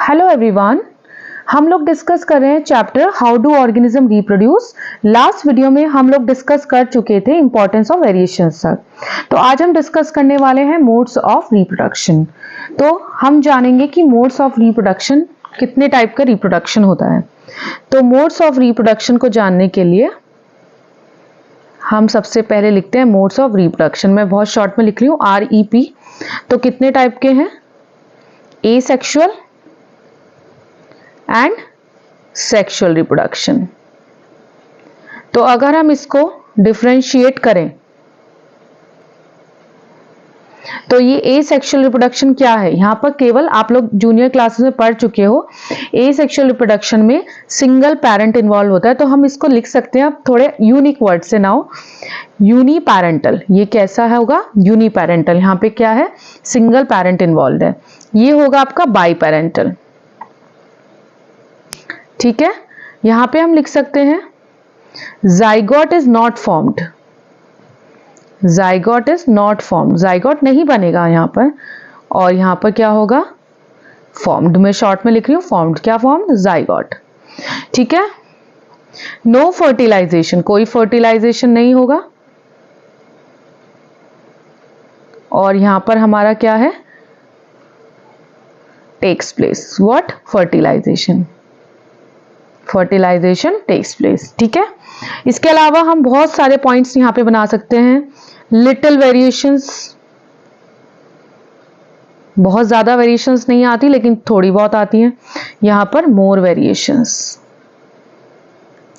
Hello everyone, हम लोग discuss कर रहे हैं chapter how do organism reproduce. Last video में हम लोग डिस्कस कर चुके थे इंपॉर्टेंस ऑफ वेरिएशंस तक। तो आज हम डिस्कस करने वाले हैं मोड्स ऑफ रिप्रोडक्शन। तो हम जानेंगे कि मोड्स ऑफ रिप्रोडक्शन कितने टाइप का रिप्रोडक्शन होता है। तो मोड्स ऑफ रिप्रोडक्शन को जानने के लिए हम सबसे पहले लिखते हैं मोड्स ऑफ रिप्रोडक्शन। मैं बहुत शॉर्ट में लिख रही हूँ REP। तो कितने टाइप के हैं? Asexual and sexual reproduction. तो अगर हम इसको डिफरेंशिएट करें तो ये एसेक्सुअल रिप्रोडक्शन क्या है? यहां पर केवल आप लोग जूनियर क्लासेस में पढ़ चुके हो, एसेक्सुअल रिप्रोडक्शन में सिंगल पेरेंट इन्वॉल्व होता है। तो हम इसको लिख सकते हैं अब थोड़े यूनिक वर्ड से नाउ, यूनिपेरेंटल। ये कैसा होगा? यूनिपेरेंटल। यहां पे क्या है? सिंगल पेरेंट इन्वॉल्व है। ये होगा आपका बाईपेरेंटल। ठीक है, यहां पे हम लिख सकते हैं zygote is not formed. Zygote is not formed, zygote नहीं बनेगा यहां पर। और यहां पर क्या होगा? फॉर्म्ड। मैं शॉर्ट में लिख रही हूं फॉर्म्ड। क्या फॉर्म्ड? जाइगोट। ठीक है। नो फर्टिलाइजेशन, कोई फर्टिलाइजेशन नहीं होगा। और यहां पर हमारा क्या है? Takes place what? Fertilization. Fertilization takes place. ठीक है। इसके अलावा हम बहुत सारे पॉइंट्स यहां पे बना सकते हैं। लिटिल वेरिएशंस, बहुत ज्यादा वेरिएशंस नहीं आती लेकिन थोड़ी बहुत आती हैं। यहां पर मोर वेरिएशंस।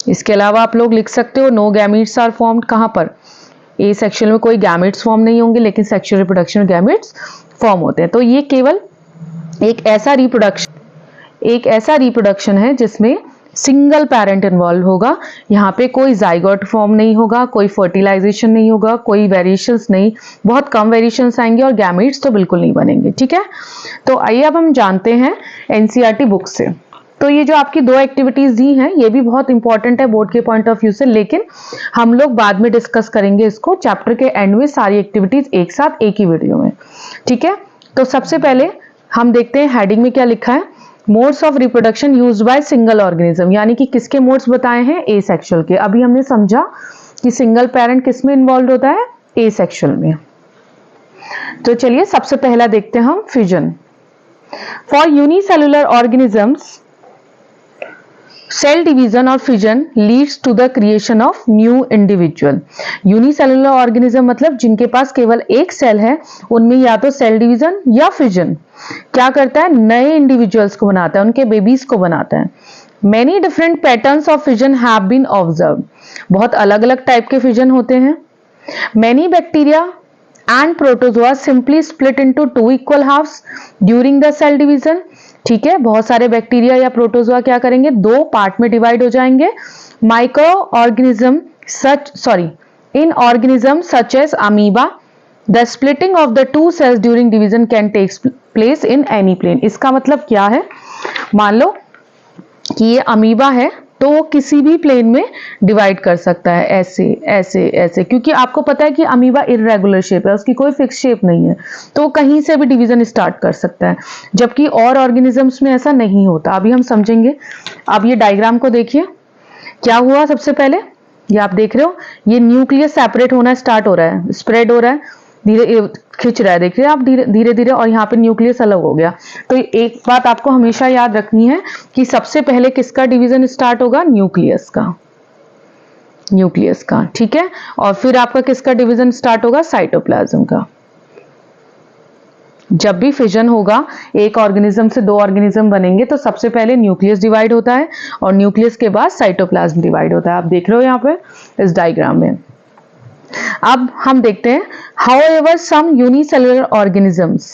इसके अलावा आप लोग लिख सकते हो नो गैमेट्स आर फॉर्म्ड। कहां पर? ए सेक्शुअल में कोई गैमेट्स फॉर्म नहीं होंगे लेकिन सेक्सुअल रिप्रोडक्शन में गैमेट्स फॉर्म होते हैं। तो ये केवल एक ऐसा रिप्रोडक्शन है जिसमें सिंगल पेरेंट इन्वॉल्व होगा। यहाँ पे कोई जाइगोट फॉर्म नहीं होगा, कोई फर्टिलाइजेशन नहीं होगा, कोई वेरिएशंस नहीं, बहुत कम वेरिएशंस आएंगे और गैमेट्स तो बिल्कुल नहीं बनेंगे। ठीक है। तो आइए अब हम जानते हैं NCERT बुक से। तो ये जो आपकी 2 एक्टिविटीज दी हैं ये भी बहुत इंपॉर्टेंट है बोर्ड के पॉइंट ऑफ व्यू से, लेकिन हम लोग बाद में डिस्कस करेंगे इसको चैप्टर के एंड में, सारी एक्टिविटीज एक साथ एक ही वीडियो में। ठीक है। तो सबसे पहले हम देखते हैं हेडिंग में क्या लिखा है। Modes of reproduction used by single organism, यानी कि किसके मोड्स बताए हैं? एसेक्सुअल के। अभी हमने समझा कि सिंगल पेरेंट किस में इन्वॉल्व होता है? एसेक्सुअल में। तो चलिए सबसे पहला देखते हैं हम fission. For unicellular organisms cell division और fission leads to the creation of new individual. Unicellular organism मतलब जिनके पास केवल एक सेल है, उनमें या तो सेल डिवीजन या फिजन क्या करता है? नए इंडिविजुअल्स को बनाता है, उनके बेबीज को बनाता है। Many different patterns of fission have been observed. बहुत अलग अलग टाइप के फिजन होते हैं। Many bacteria and protozoa simply split into 2 equal halves during the cell division। ठीक है, बहुत सारे बैक्टीरिया या प्रोटोजोआ क्या करेंगे? 2 पार्ट में डिवाइड हो जाएंगे। Micro organism in organisms such as amoeba, the splitting of the 2 cells during division can take place in any plane। इसका मतलब क्या है? मान लो कि ये अमीबा है तो वो किसी भी प्लेन में डिवाइड कर सकता है, ऐसे ऐसे ऐसे, क्योंकि आपको पता है कि अमीबा इर्रेगुलर शेप है, उसकी कोई फिक्स शेप नहीं है, तो कहीं से भी डिवीजन स्टार्ट कर सकता है, जबकि और ऑर्गेनिजम्स में ऐसा नहीं होता। अभी हम समझेंगे। अब ये डायग्राम को देखिए, क्या हुआ सबसे पहले? ये आप देख रहे हो, ये न्यूक्लियस सेपरेट होना स्टार्ट हो रहा है, स्प्रेड हो रहा है, धीरे खिंच रहा है, देख रहे हैं आप, धीरे धीरे, और यहाँ पे न्यूक्लियस अलग हो गया। तो एक बात आपको हमेशा याद रखनी है कि सबसे पहले किसका डिवीजन स्टार्ट होगा? न्यूक्लियस का, न्यूक्लियस का। ठीक है। और फिर आपका किसका डिवीजन स्टार्ट होगा? साइटोप्लाज्म का। जब भी फिजन होगा, एक ऑर्गेनिज्म से 2 ऑर्गेनिज्म बनेंगे तो सबसे पहले न्यूक्लियस डिवाइड होता है और न्यूक्लियस के बाद साइटोप्लाज्म डिवाइड होता है। आप देख रहे हो यहाँ पे इस डायग्राम में। अब हम देखते हैं however some unicellular organisms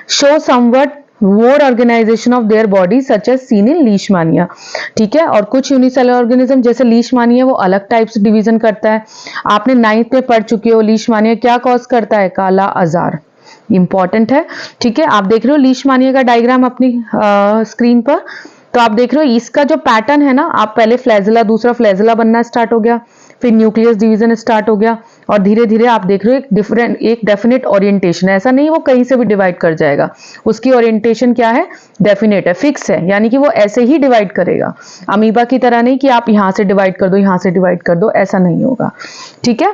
show somewhat more organization of their body such as seen in leishmania। ठीक है। और कुछ यूनिसेलुलर ऑर्गेनिज्म जैसे लीशमानिया वो अलग टाइप से डिवीजन करता है। आपने 9th में पढ़ चुके हो लीशमानिया क्या कॉज करता है? काला आजार। इंपॉर्टेंट है। ठीक है। आप देख रहे हो लीशमानिया का डायग्राम अपनी स्क्रीन पर। तो आप देख रहे हो इसका जो पैटर्न है ना, आप पहले फ्लैजिला, दूसरा फ्लैजिला बनना स्टार्ट हो गया, फिर न्यूक्लियस डिवीजन स्टार्ट हो गया, और धीरे धीरे आप देख रहे हो एक डेफिनेट ओरिएंटेशन है। ऐसा नहीं वो कहीं से भी डिवाइड कर जाएगा, उसकी ओरिएंटेशन क्या है, डेफिनेट है, फिक्स है, यानी कि वो ऐसे ही डिवाइड करेगा। अमीबा की तरह नहीं कि आप यहां से डिवाइड कर दो, यहां से डिवाइड कर दो, ऐसा नहीं होगा। ठीक है,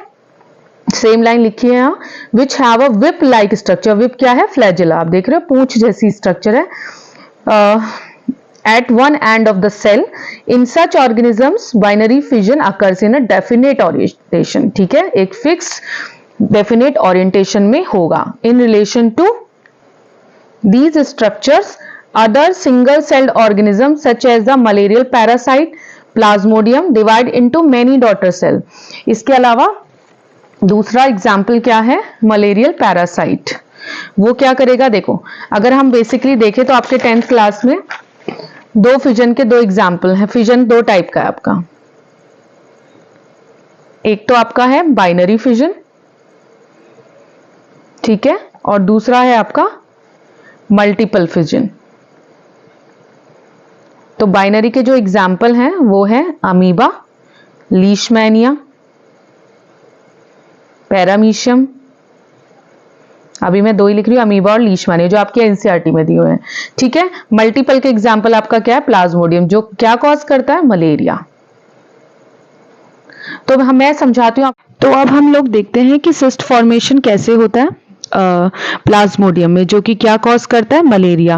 सेम लाइन लिखी है यहाँ, which have a whip like structure. Whip क्या है, फ्लैजिला, आप देख रहे हो पूंछ जैसी स्ट्रक्चर है at one end of the cell. In such organisms binary fission occurs in a definite orientation. ठीक है, एक फिक्स definite orientation में होगा। In relation to these structures, other single celled organisms such as the malarial parasite plasmodium divide into many daughter cell. इसके अलावा दूसरा example क्या है, मलेरियल पैरासाइट। वो क्या करेगा, देखो अगर हम बेसिकली देखें तो आपके 10th क्लास में दो फिजन के दो एग्जाम्पल हैं। फिजन दो टाइप का है आपका, एक तो आपका है बाइनरी फिजन, ठीक है, और दूसरा है आपका मल्टीपल फिजन। तो बाइनरी के जो एग्जाम्पल हैं वो है अमीबा, लीशमैनिया, पैरामीशियम, अभी मैं दो ही लिख रही हूँ, अमीबा और लीशमैनिया, जो आपके एनसीईआरटी में दिए हुए हैं। ठीक है, मल्टीपल के एग्जाम्पल आपका क्या है, प्लाज्मोडियम, जो क्या कॉज करता है, मलेरिया। तो मैं समझाती हूँ। तो अब हम लोग देखते हैं कि सिस्ट फॉर्मेशन कैसे होता है प्लाज्मोडियम में, जो कि क्या कॉज करता है, मलेरिया।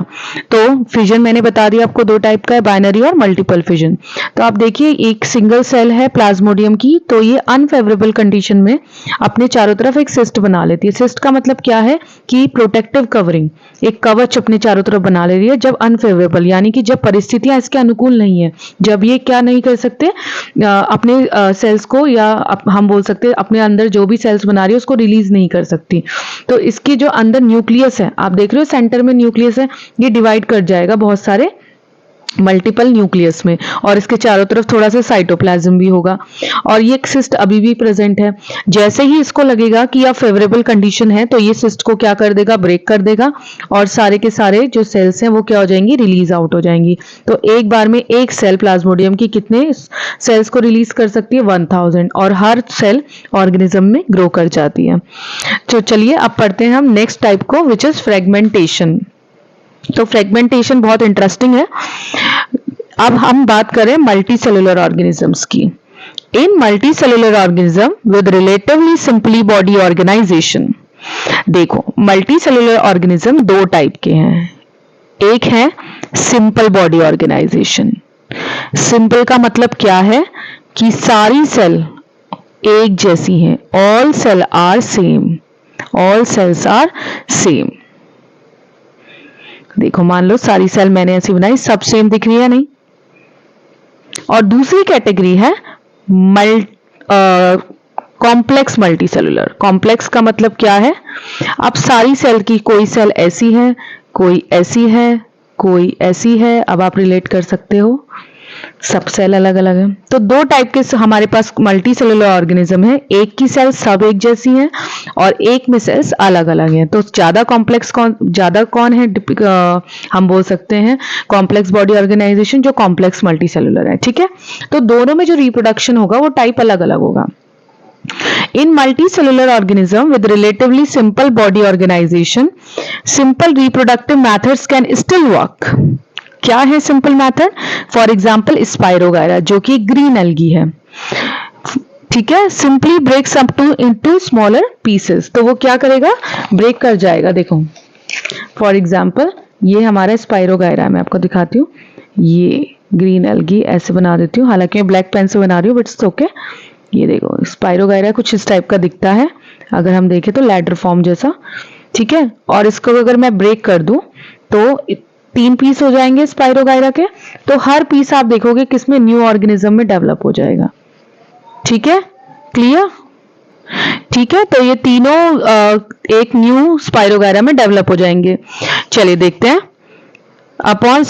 तो फिजन मैंने बता दिया आपको दो टाइप का है, बाइनरी और मल्टीपल फिजन। तो आप देखिए एक सिंगल सेल है प्लाज्मोडियम की, तो ये अनफेवरेबल कंडीशन में अपने चारों तरफ एक सिस्ट बना लेती है। सिस्ट का मतलब क्या है कि प्रोटेक्टिव कवरिंग, एक कवच अपने चारों तरफ बना ले रही है जब अनफेवरेबल, यानी कि जब परिस्थितियां इसके अनुकूल नहीं है, जब ये क्या नहीं कर सकते अपने सेल्स को, या हम बोल सकते हैं अपने अंदर जो भी सेल्स बना रही है उसको रिलीज नहीं कर सकती। तो इसकी जो अंदर न्यूक्लियस है, आप देख रहे हो सेंटर में न्यूक्लियस है, ये डिवाइड कर जाएगा बहुत सारे मल्टीपल न्यूक्लियस में, और इसके चारों तरफ थोड़ा सा साइटोप्लाज्म भी होगा, और ये सिस्ट अभी भी प्रेजेंट है। जैसे ही इसको लगेगा कि यह फेवरेबल कंडीशन है, तो ये सिस्ट को क्या कर देगा, ब्रेक कर देगा, और सारे के सारे जो सेल्स हैं वो क्या हो जाएंगी, रिलीज आउट हो जाएंगी। तो एक बार में एक सेल प्लाज्मोडियम की कितने सेल्स को रिलीज कर सकती है, 1000, और हर सेल ऑर्गेनिज्म में ग्रो कर जाती है। तो चलिए अब पढ़ते हैं हम नेक्स्ट टाइप को, विच इज फ्रेगमेंटेशन। तो फ्रेगमेंटेशन बहुत इंटरेस्टिंग है। अब हम बात करें मल्टी सेलुलर ऑर्गेनिजम्स की। In multi cellular organism with relatively simply body organisation. देखो मल्टी सेलुलर ऑर्गेनिज्म दो टाइप के हैं, एक है सिंपल बॉडी ऑर्गेनाइजेशन। सिंपल का मतलब क्या है कि सारी सेल एक जैसी हैं, all cell are same, all cells are same. देखो मान लो सारी सेल मैंने ऐसी बनाई, सब सेम दिख रही है, नहीं। और दूसरी कैटेगरी है कॉम्प्लेक्स मल्टी सेलुलर। कॉम्प्लेक्स का मतलब क्या है, अब सारी सेल की कोई सेल ऐसी है, कोई ऐसी है, कोई ऐसी है, अब आप रिलेट कर सकते हो, सब सेल अलग अलग है। तो दो टाइप के हमारे पास मल्टी सेलुलर ऑर्गेनिज्म है, एक की सेल सब एक जैसी है और एक में सेल्स अलग अलग हैं। तो ज्यादा कॉम्प्लेक्स कौन है, हम बोल सकते हैं कॉम्प्लेक्स बॉडी ऑर्गेनाइजेशन, जो कॉम्प्लेक्स मल्टी सेलुलर है। ठीक है, तो दोनों में जो रिप्रोडक्शन होगा वो टाइप अलग अलग होगा। In multicellular organism with relatively simple body organization, simple reproductive methods can still work. क्या है simple method, for example Spirogyra, जो कि ग्रीन एल्गी है। ठीक है, simply breaks up to into smaller pieces, तो वो क्या करेगा, ब्रेक कर जाएगा। देखो फॉर एग्जाम्पल ये हमारा स्पाइरोगायरा, मैं आपको दिखाती हूँ, ये ग्रीन एल्गी ऐसे बना देती हूँ, हालांकि मैं ब्लैक पेन से बना रही हूँ बट इट्स ओके। ये देखो स्पाइरोगायरा कुछ इस टाइप का दिखता है, अगर हम देखें तो लैडर फॉर्म जैसा। ठीक है, और इसको अगर मैं ब्रेक कर दूं तो 3 पीस हो जाएंगे स्पाइरोगायरा के, तो हर पीस आप देखोगे किसमें, न्यू ऑर्गेनिज्म में डेवलप हो जाएगा। ठीक है, क्लियर। ठीक है, तो ये तीनों एक न्यू स्पाइरोगायरा में डेवलप हो जाएंगे। चलिए देखते हैं। Upon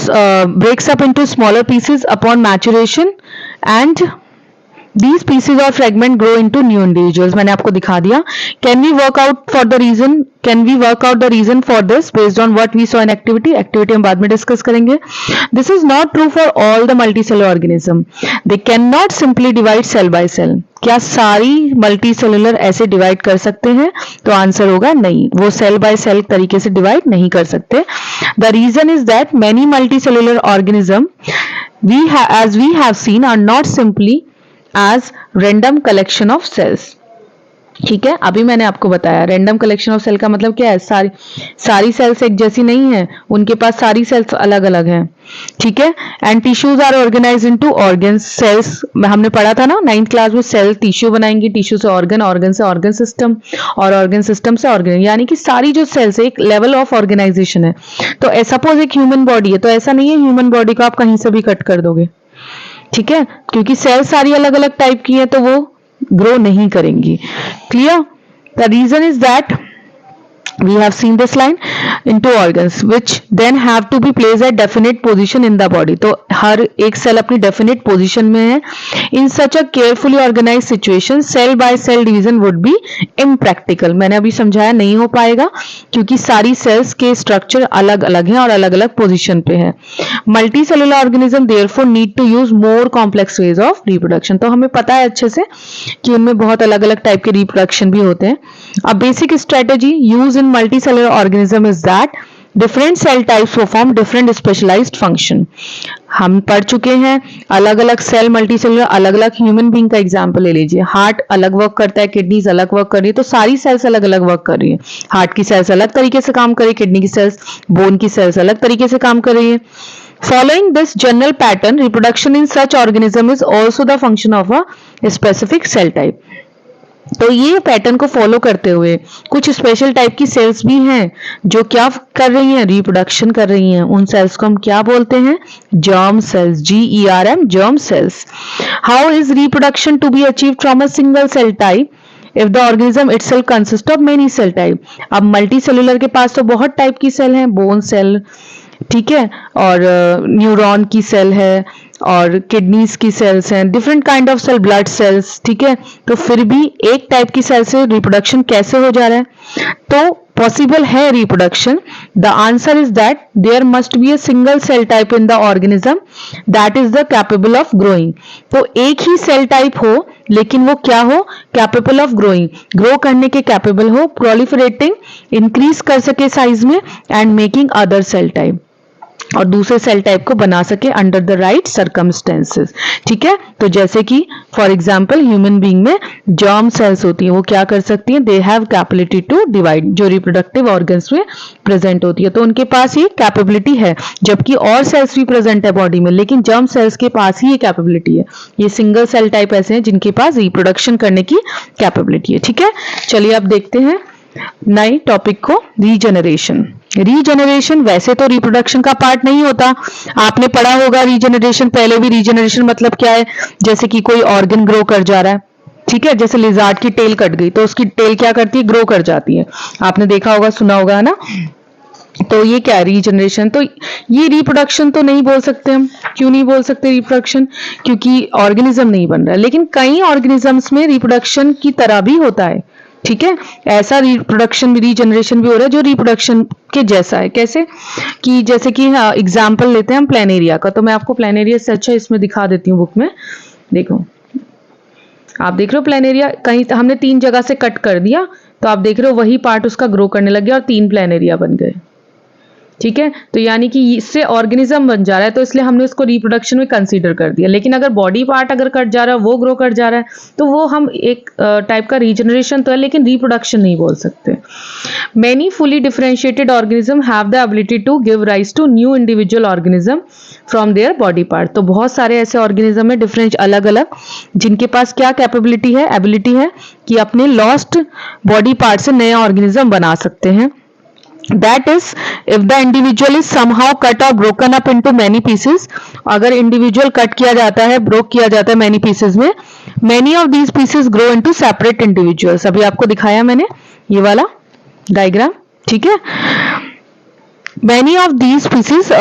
breaks up into smaller pieces upon maturation and These pieces or fragment grow into new individuals. मैंने आपको दिखा दिया. Can we work out the reason for this based on what we saw in activity? Activity हम बाद में discuss करेंगे. This is not true for all the multicellular organism. They cannot simply divide cell by cell. क्या सारी multicellular ऐसे divide कर सकते हैं? तो आंसर होगा नहीं, वो सेल बाय सेल तरीके से डिवाइड नहीं कर सकते. The reason is that many multicellular organism as we have seen are not simply as random collection of cells. ठीक है, अभी मैंने आपको बताया रैंडम कलेक्शन ऑफ सेल का मतलब क्या है, सारी सेल्स एक जैसी नहीं है, उनके पास सारी सेल्स अलग अलग हैं. ठीक है. And tissues are organized into organs. Cells हमने पढ़ा था ना 9th क्लास में, सेल टिश्यू बनाएंगी, टिश्यू से ऑर्गन, ऑर्गन से ऑर्गन सिस्टम, और ऑर्गन सिस्टम से ऑर्गन, यानी कि सारी जो सेल्स एक लेवल ऑफ ऑर्गेनाइजेशन है. तो सपोज एक ह्यूमन बॉडी है, तो ऐसा नहीं है ह्यूमन बॉडी को आप कहीं से भी कट कर दोगे. ठीक है, क्योंकि सेल सारी अलग अलग टाइप की है तो वो ग्रो नहीं करेंगी. Clear? The reason is that we have seen this line into organs which then have to be placed at definite position in the body. तो हर एक सेल अपनी definite position में है. In such a carefully organized situation cell by cell division would be impractical. मैंने अभी समझाया नहीं हो पाएगा क्योंकि सारी सेल्स के स्ट्रक्चर अलग अलग हैं और अलग अलग पोजीशन पे है. Multicellular organism therefore need to use more complex ways of reproduction. तो हमें पता है अच्छे से कि उनमें बहुत अलग अलग टाइप के रिप्रोडक्शन भी होते हैं. A basic strategy used in multicellular organism is that different cell types perform different specialized function. हम पढ़ चुके हैं अलग अलग सेल मल्टीसेलुलर, अलग अलग ह्यूमन बीइंग का एग्जांपल ले लीजिए. हार्ट अलग वर्क करता है, किडनीज अलग वर्क कर रही है, तो सारी सेल्स अलग अलग वर्क कर रही है. हार्ट की सेल्स अलग तरीके से काम कर रही है, किडनी की सेल्स, बोन की सेल्स अलग तरीके से काम कर रही है. Following this general pattern, reproduction in such organism is also the function of a specific cell type. तो ये पैटर्न को फॉलो करते हुए कुछ स्पेशल टाइप की सेल्स भी हैं जो क्या कर रही हैं, रिप्रोडक्शन कर रही हैं. उन सेल्स को हम क्या बोलते हैं? Germ cells. GERM, germ cells. How is reproduction to be achieved from a single cell type if the organism itself consists of many cell type? अब मल्टीसेलुलर के पास तो बहुत टाइप की सेल हैं, बोन सेल, ठीक है, और न्यूरॉन की सेल है, और किडनीज की सेल्स हैं, different kind of cell, blood cells. ठीक है, तो फिर भी एक टाइप की सेल से रिप्रोडक्शन कैसे हो जा रहा है? तो पॉसिबल है reproduction. The answer is that there must be a single cell type in the organism that is the capable of growing. तो एक ही सेल टाइप हो लेकिन वो क्या हो? कैपेबल ऑफ ग्रोइंग, ग्रो करने के कैपेबल हो, प्रोलिफरेटिंग, इंक्रीज कर सके साइज में, and making other cell type, और दूसरे सेल टाइप को बना सके अंडर द राइट सर्कमस्टेंसेस. ठीक है, तो जैसे कि फॉर एग्जांपल ह्यूमन बीइंग में जर्म सेल्स होती हैं, वो क्या कर सकती हैं? They have capability to divide, जो रिप्रोडक्टिव ऑर्गन्स में प्रेजेंट होती है, तो उनके पास ये कैपेबिलिटी है. जबकि और सेल्स भी प्रेजेंट है बॉडी में, लेकिन जर्म सेल्स के पास ही ये कैपेबिलिटी है. ये सिंगल सेल टाइप ऐसे हैं जिनके पास रिप्रोडक्शन करने की कैपेबिलिटी है. ठीक है, चलिए अब देखते हैं नए टॉपिक को, रीजनरेशन. रीजनरेशन वैसे तो रिप्रोडक्शन का पार्ट नहीं होता, आपने पढ़ा होगा रीजनरेशन पहले भी. रीजनरेशन मतलब क्या है? जैसे कि कोई ऑर्गन ग्रो कर जा रहा है, ठीक है, जैसे लिजार्ड की टेल कट गई तो उसकी टेल क्या करती है? ग्रो कर जाती है. आपने देखा होगा, सुना होगा, है ना? तो ये क्या है? रीजनरेशन. तो ये रिप्रोडक्शन तो नहीं बोल सकते हम. क्यों नहीं बोल सकते रिप्रोडक्शन? क्योंकि ऑर्गेनिज्म नहीं बन रहा है. लेकिन कई ऑर्गेनिजम्स में रिप्रोडक्शन की तरह भी होता है. ठीक है, ऐसा रिप्रोडक्शन, रीजनरेशन भी हो रहा है जो रिप्रोडक्शन के जैसा है. कैसे? कि जैसे कि एग्जांपल लेते हैं हम प्लेनेरिया का. तो मैं आपको प्लेनेरिया से अच्छा इसमें दिखा देती हूँ बुक में. देखो, आप देख रहे हो प्लेनेरिया, कहीं हमने 3 जगह से कट कर दिया, तो आप देख रहे हो वही पार्ट उसका ग्रो करने लग गया और 3 प्लेनेरिया बन गए. ठीक है, तो यानी कि इससे ऑर्गेनिज्म बन जा रहा है, तो इसलिए हमने उसको रिप्रोडक्शन में कंसीडर कर दिया. लेकिन अगर बॉडी पार्ट अगर कट जा रहा है, वो ग्रो कर जा रहा है, तो वो हम एक टाइप का रीजनरेशन तो है, लेकिन रिप्रोडक्शन नहीं बोल सकते. Many fully differentiated organism have the ability to give rise to new individual organism from their body part. तो बहुत सारे ऐसे ऑर्गेनिज्म है डिफरेंट, अलग अलग, जिनके पास क्या कैपेबिलिटी है, एबिलिटी है कि अपने लॉस्ट बॉडी पार्ट से नया ऑर्गेनिज्म बना सकते हैं. That is, if the individual is somehow cut or broken up into many pieces, अगर इंडिविजुअल कट किया जाता है, ब्रोक किया जाता है many pieces में, many of these pieces grow into separate individuals. अभी आपको दिखाया मैंने ये वाला डायग्राम. ठीक है, many of these pieces,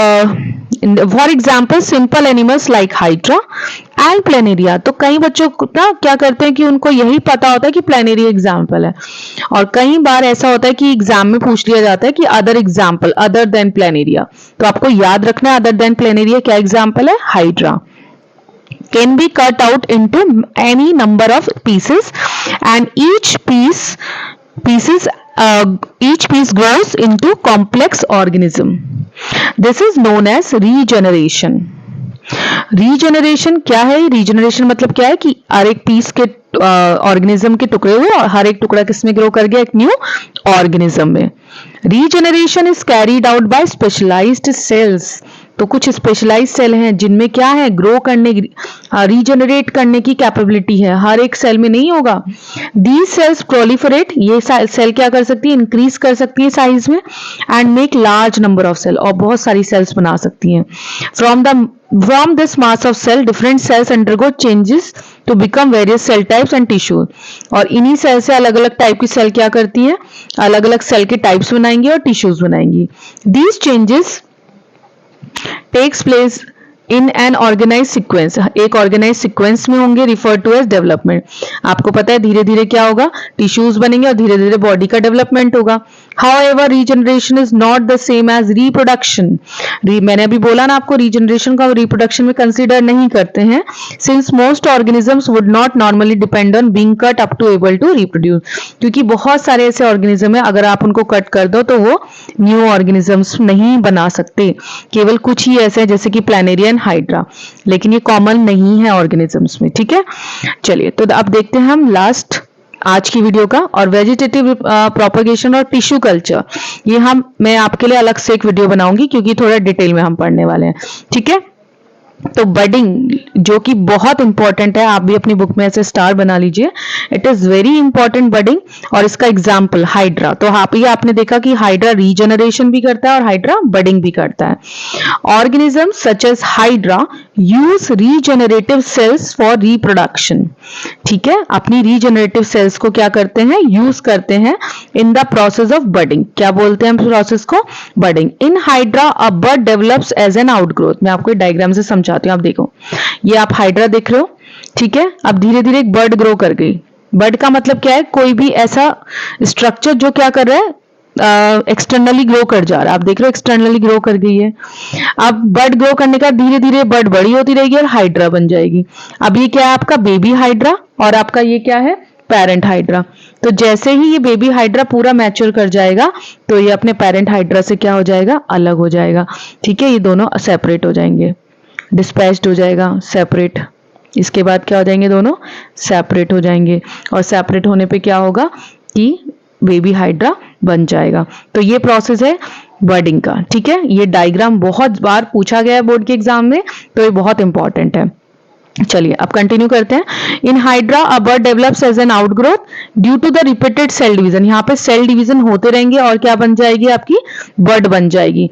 for example, simple animals like hydra and planaria. तो कई बच्चों को ना क्या करते हैं कि उनको यही पता होता है कि प्लेनेरिया एग्जाम्पल है, और कई बार ऐसा होता है कि एग्जाम में पूछ लिया जाता है कि other example other than planaria. तो आपको याद रखना है अदर देन प्लेनेरिया क्या एग्जाम्पल है, hydra. Can be cut out into any number of pieces and each piece grows into complex organism. This is known as regeneration. Regeneration क्या है? Regeneration मतलब क्या है कि हर एक पीस के ऑर्गेनिज्म के टुकड़े हुए और हर एक टुकड़ा किसमें ग्रो कर गया, एक न्यू ऑर्गेनिज्म में। Regeneration is carried out by specialized cells. तो कुछ स्पेशलाइज सेल हैं जिनमें क्या है, ग्रो करने रीजनरेट करने की कैपेबिलिटी है, हर एक सेल में नहीं होगा। दीज सेल्स प्रोलिफरेट, ये सेल क्या कर सकती है, इंक्रीज कर सकती है साइज में, and make large number of cell, और बहुत सारी सेल्स बना सकती हैं। From this mass of cell different cells undergo changes to become various cell types and tissue. और इन्हीं सेल से अलग अलग टाइप की सेल क्या करती है, अलग अलग सेल के टाइप्स बनाएंगी और टिश्यूज बनाएंगी। These changes takes place in an organized sequence, एक ऑर्गेनाइज सीक्वेंस में होंगे, रिफर टू एज डेवलपमेंट। आपको पता है धीरे धीरे क्या होगा, टिश्यूज बनेंगे और धीरे धीरे बॉडी का डेवलपमेंट होगा। However, regeneration is not the same as reproduction. मैंने अभी बोला ना आपको, रीजनरेशन का रिप्रोडक्शन में कंसीडर नहीं करते हैं, since most organisms would not normally depend on being cut up to able to reproduce. क्योंकि बहुत सारे ऐसे ऑर्गेनिज्म है अगर आप उनको कट कर दो तो वो न्यू ऑर्गेनिजम्स नहीं बना सकते। केवल कुछ ही ऐसे हैं जैसे कि प्लैनेरिया एंड हाइड्रा, लेकिन ये कॉमन नहीं है ऑर्गेनिजम्स में। ठीक है, चलिए तो अब देखते हैं हम लास्ट आज की वीडियो का, और वेजिटेटिव प्रोपगेशन और टिश्यू कल्चर, ये मैं आपके लिए अलग से एक वीडियो बनाऊंगी क्योंकि थोड़ा डिटेल में हम पढ़ने वाले हैं। ठीक है, तो बडिंग जो कि बहुत इंपॉर्टेंट है, आप भी अपनी बुक में ऐसे स्टार बना लीजिए, it is very important budding. और इसका एग्जाम्पल हाइड्रा, तो ये आपने देखा कि हाइड्रा रीजनरेशन भी करता है और हाइड्रा बडिंग भी करता है। Organism such as Hydra use regenerative cells for reproduction. ठीक है, अपनी रीजनरेटिव सेल्स को क्या करते हैं, यूज करते हैं in the process of budding. क्या बोलते हैं प्रोसेस को, budding. In Hydra a bud develops as an outgrowth. मैं आपको डायग्राम से समझाती हूँ। आप देखो, ये आप हाइड्रा देख रहे हो, ठीक है। अब धीरे धीरे एक बर्ड ग्रो कर गई। बर्ड का मतलब क्या है, कोई भी ऐसा स्ट्रक्चर जो क्या कर रहा है, एक्सटर्नली ग्रो कर जा रहा है। आप देख रहे हो एक्सटर्नली ग्रो कर गई है। अब बर्ड ग्रो करने का धीरे धीरे बर्ड बड़ी होती रहेगी और हाइड्रा बन जाएगी। अब ये क्या है आपका बेबी हाइड्रा, और आपका ये क्या है, पेरेंट हाइड्रा। तो जैसे ही ये बेबी हाइड्रा पूरा मैच्योर कर जाएगा तो ये अपने पेरेंट हाइड्रा से क्या हो जाएगा, अलग हो जाएगा। ठीक है, ये दोनों सेपरेट हो जाएंगे, डिस्पैच्ड हो जाएगा, सेपरेट। इसके बाद क्या हो जाएंगे, दोनों सेपरेट हो जाएंगे, और सेपरेट होने पे क्या होगा कि बेबी हाइड्रा बन जाएगा। तो ये प्रोसेस है बर्डिंग का। ठीक है, ये डायग्राम बहुत बार पूछा गया है बोर्ड के एग्जाम में, तो ये बहुत इंपॉर्टेंट है। चलिए अब कंटिन्यू करते हैं। In Hydra a bud develops as an outgrowth due to the repeated cell division. यहाँ पे सेल डिवीजन होते रहेंगे और क्या बन जाएगी, आपकी बर्ड बन जाएगी।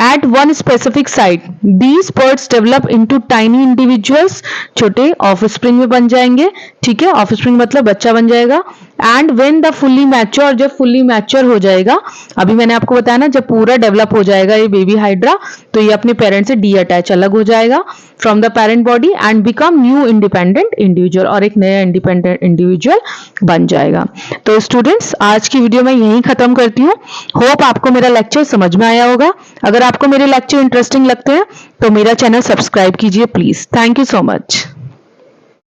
At one specific site, these birds develop into tiny individuals, छोटे ऑफस्प्रिंग में बन जाएंगे। ठीक है, ऑफस्प्रिंग मतलब बच्चा बन जाएगा। And when the fully mature, जब फुल्ली मैच्योर हो जाएगा, अभी मैंने आपको बताया ना, जब पूरा डेवलप हो जाएगा ये बेबी हाइड्रा, तो ये अपने पेरेंट से डी अटैच अलग हो जाएगा from the parent body and become new independent individual, और एक नया इंडिपेंडेंट इंडिविजुअल बन जाएगा। तो स्टूडेंट्स, आज की वीडियो मैं यहीं खत्म करती हूँ। होप आपको मेरा लेक्चर समझ में आया होगा। अगर आपको मेरे लेक्चर इंटरेस्टिंग लगते हैं तो मेरा चैनल सब्सक्राइब कीजिए please. Thank you so much.